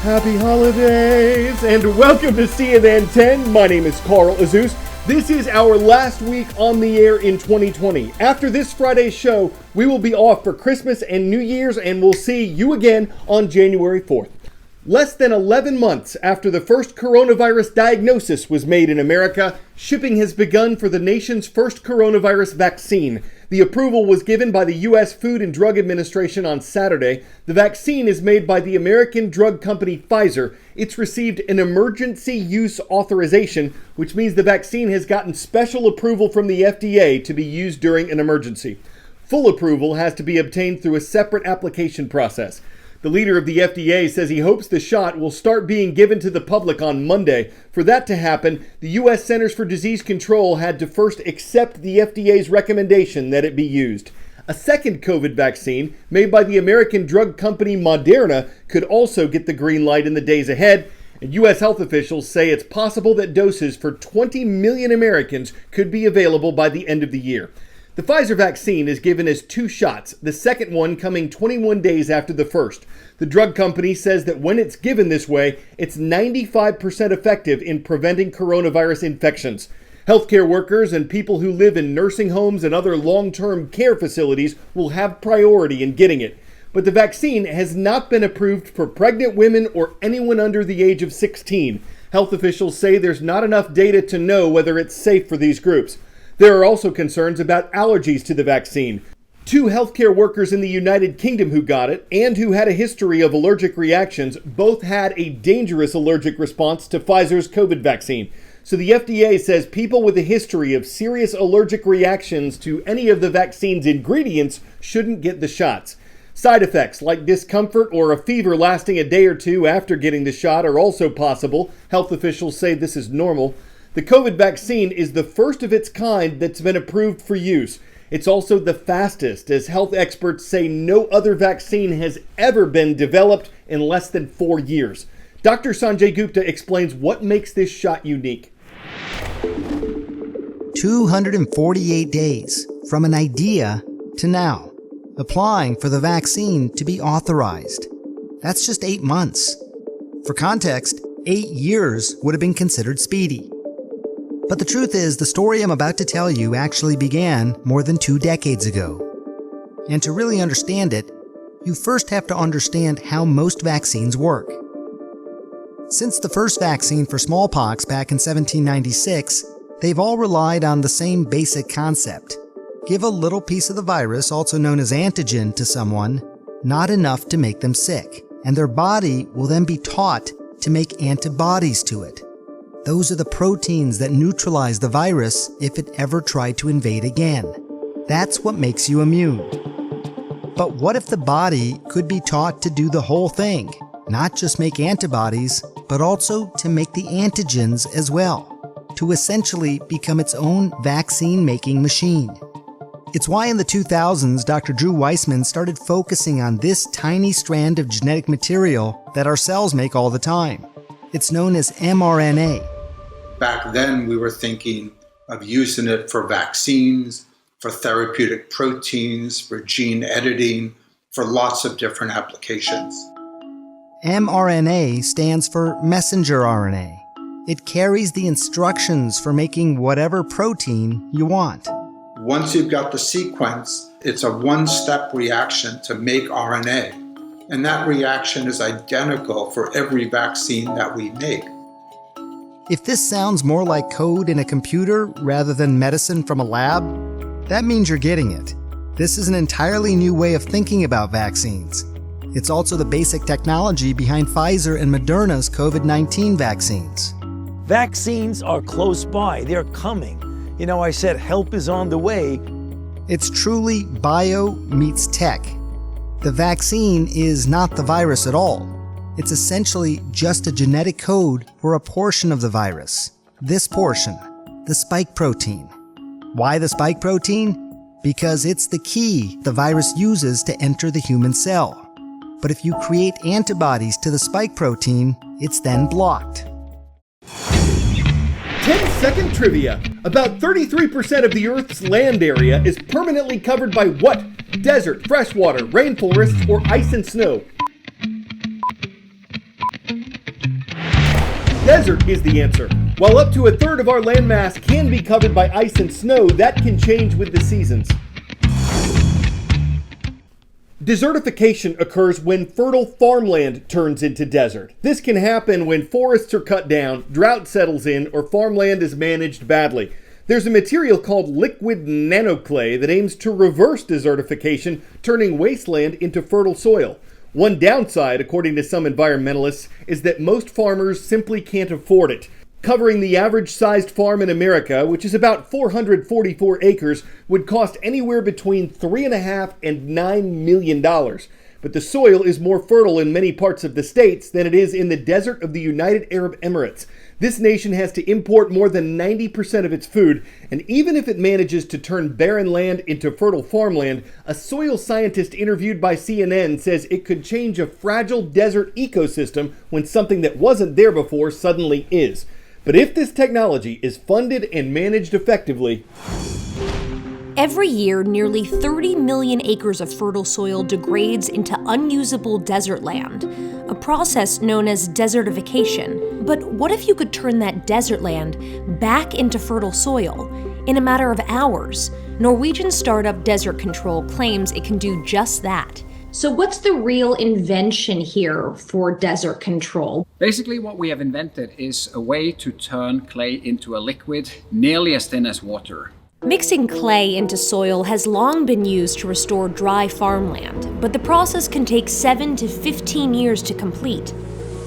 Happy holidays and welcome to CNN 10. My name is Carl Azus. This is our last week on the air in 2020. After this Friday's show, we will be off for Christmas and New Year's, and we'll see you again on January 4th. Less than 11 months after the first coronavirus diagnosis was made in America, shipping has begun for the nation's first coronavirus vaccine. The approval was given by the U.S. Food and Drug Administration on Saturday. The vaccine is made by the American drug company Pfizer. It's received an emergency use authorization, which means the vaccine has gotten special approval from the FDA to be used during an emergency. Full approval has to be obtained through a separate application process. The leader of the FDA says he hopes the shot will start being given to the public on Monday. For that to happen, the U.S. Centers for Disease Control had to first accept the FDA's recommendation that it be used. A second COVID vaccine, made by the American drug company Moderna, could also get the green light in the days ahead. And U.S. health officials say it's possible that doses for 20 million Americans could be available by the end of the year. The Pfizer vaccine is given as 2 shots, the second one coming 21 days after the first. The drug company says that when it's given this way, it's 95% effective in preventing coronavirus infections. Healthcare workers and people who live in nursing homes and other long-term care facilities will have priority in getting it. But the vaccine has not been approved for pregnant women or anyone under the age of 16. Health officials say there's not enough data to know whether it's safe for these groups. There are also concerns about allergies to the vaccine. 2 healthcare workers in the United Kingdom who got it and who had a history of allergic reactions both had a dangerous allergic response to Pfizer's COVID vaccine. So the FDA says people with a history of serious allergic reactions to any of the vaccine's ingredients shouldn't get the shots. Side effects like discomfort or a fever lasting a day or 2 after getting the shot are also possible. Health officials say this is normal. The COVID vaccine is the first of its kind that's been approved for use. It's also the fastest, as health experts say no other vaccine has ever been developed in less than 4 years. Dr. Sanjay Gupta explains what makes this shot unique. 248 days from an idea to now, applying for the vaccine to be authorized. That's just 8 months. For context, 8 years would have been considered speedy. But the truth is, the story I'm about to tell you actually began more than 2 decades ago. And to really understand it, you first have to understand how most vaccines work. Since the first vaccine for smallpox back in 1796, they've all relied on the same basic concept. Give a little piece of the virus, also known as antigen, to someone, not enough to make them sick, and their body will then be taught to make antibodies to it. Those are the proteins that neutralize the virus if it ever tried to invade again. That's what makes you immune. But what if the body could be taught to do the whole thing? Not just make antibodies, but also to make the antigens as well, to essentially become its own vaccine-making machine. It's why in the 2000s, Dr. Drew Weissman started focusing on this tiny strand of genetic material that our cells make all the time. It's known as mRNA. Back then, we were thinking of using it for vaccines, for therapeutic proteins, for gene editing, for lots of different applications. mRNA stands for messenger RNA. It carries the instructions for making whatever protein you want. Once you've got the sequence, it's a one-step reaction to make RNA. And that reaction is identical for every vaccine that we make. If this sounds more like code in a computer rather than medicine from a lab, that means you're getting it. This is an entirely new way of thinking about vaccines. It's also the basic technology behind Pfizer and Moderna's COVID-19 vaccines. Vaccines are close by. They're coming. You know, I said help is on the way. It's truly bio meets tech. The vaccine is not the virus at all. It's essentially just a genetic code for a portion of the virus. This portion, the spike protein. Why the spike protein? Because it's the key the virus uses to enter the human cell. But if you create antibodies to the spike protein, it's then blocked. 10-second trivia. About 33% of the Earth's land area is permanently covered by what? Desert, freshwater, rainforests, or ice and snow? Desert is the answer. While up to a third of our landmass can be covered by ice and snow, that can change with the seasons. Desertification occurs when fertile farmland turns into desert. This can happen when forests are cut down, drought settles in, or farmland is managed badly. There's a material called liquid nanoclay that aims to reverse desertification, turning wasteland into fertile soil. One downside, according to some environmentalists, is that most farmers simply can't afford it. Covering the average-sized farm in America, which is about 444 acres, would cost anywhere between $3.5 and $9 million. But the soil is more fertile in many parts of the states than it is in the desert of the United Arab Emirates. This nation has to import more than 90% of its food, and even if it manages to turn barren land into fertile farmland, a soil scientist interviewed by CNN says it could change a fragile desert ecosystem when something that wasn't there before suddenly is. But if this technology is funded and managed effectively... Every year, nearly 30 million acres of fertile soil degrades into unusable desert land, a process known as desertification. But what if you could turn that desert land back into fertile soil in a matter of hours? Norwegian startup Desert Control claims it can do just that. So what's the real invention here for Desert Control? Basically, what we have invented is a way to turn clay into a liquid nearly as thin as water. Mixing clay into soil has long been used to restore dry farmland, but the process can take 7 to 15 years to complete.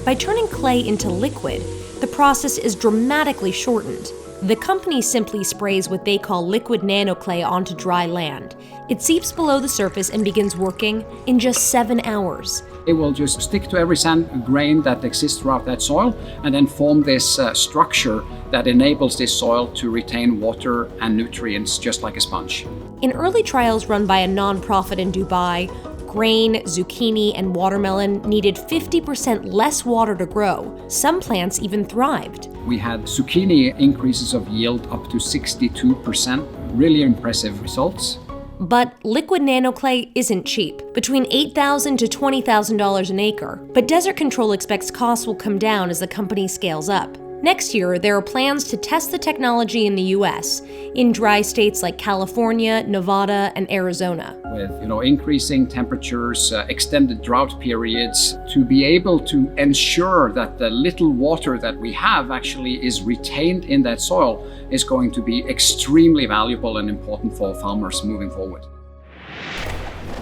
By turning clay into liquid, the process is dramatically shortened. The company simply sprays what they call liquid nanoclay onto dry land. It seeps below the surface and begins working in just 7 hours. It will just stick to every sand grain that exists throughout that soil and then form this structure that enables this soil to retain water and nutrients just like a sponge. In early trials run by a nonprofit in Dubai, grain, zucchini, and watermelon needed 50% less water to grow. Some plants even thrived. We had zucchini increases of yield up to 62%, really impressive results. But liquid nanoclay isn't cheap, between $8,000 to $20,000 an acre. But Desert Control expects costs will come down as the company scales up. Next year, there are plans to test the technology in the US, in dry states like California, Nevada, and Arizona. With increasing temperatures, extended drought periods, to be able to ensure that the little water that we have actually is retained in that soil is going to be extremely valuable and important for farmers moving forward.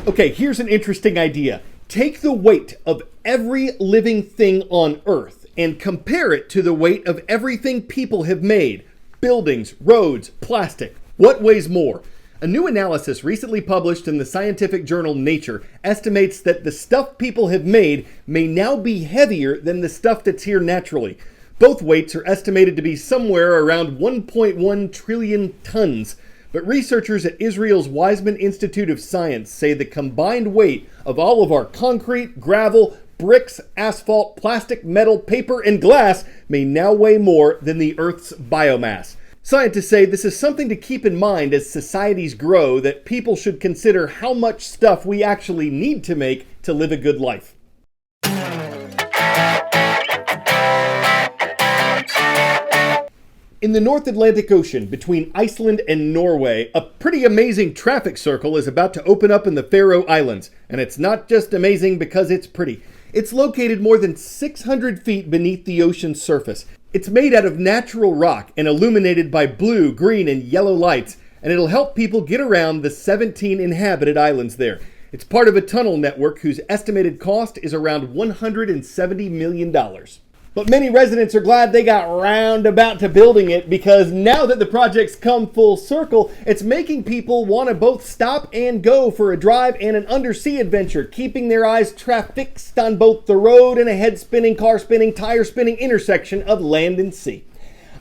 Okay, here's an interesting idea. Take the weight of every living thing on Earth and compare it to the weight of everything people have made. Buildings, roads, plastic. What weighs more? A new analysis recently published in the scientific journal Nature estimates that the stuff people have made may now be heavier than the stuff that's here naturally. Both weights are estimated to be somewhere around 1.1 trillion tons. But researchers at Israel's Weizmann Institute of Science say the combined weight of all of our concrete, gravel, bricks, asphalt, plastic, metal, paper, and glass may now weigh more than the Earth's biomass. Scientists say this is something to keep in mind as societies grow, that people should consider how much stuff we actually need to make to live a good life. In the North Atlantic Ocean, between Iceland and Norway, a pretty amazing traffic circle is about to open up in the Faroe Islands. And it's not just amazing because it's pretty. It's located more than 600 feet beneath the ocean's surface. It's made out of natural rock and illuminated by blue, green, and yellow lights. And it'll help people get around the 17 inhabited islands there. It's part of a tunnel network whose estimated cost is around $170 million. But many residents are glad they got roundabout to building it, because now that the project's come full circle, it's making people want to both stop and go for a drive and an undersea adventure, keeping their eyes transfixed on both the road and a head-spinning, car-spinning, tire-spinning intersection of land and sea.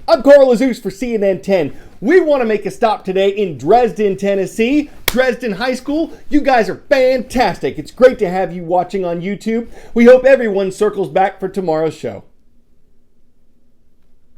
I'm Carl Azus for CNN 10. We want to make a stop today in Dresden, Tennessee. Dresden High School, you guys are fantastic. It's great to have you watching on YouTube. We hope everyone circles back for tomorrow's show.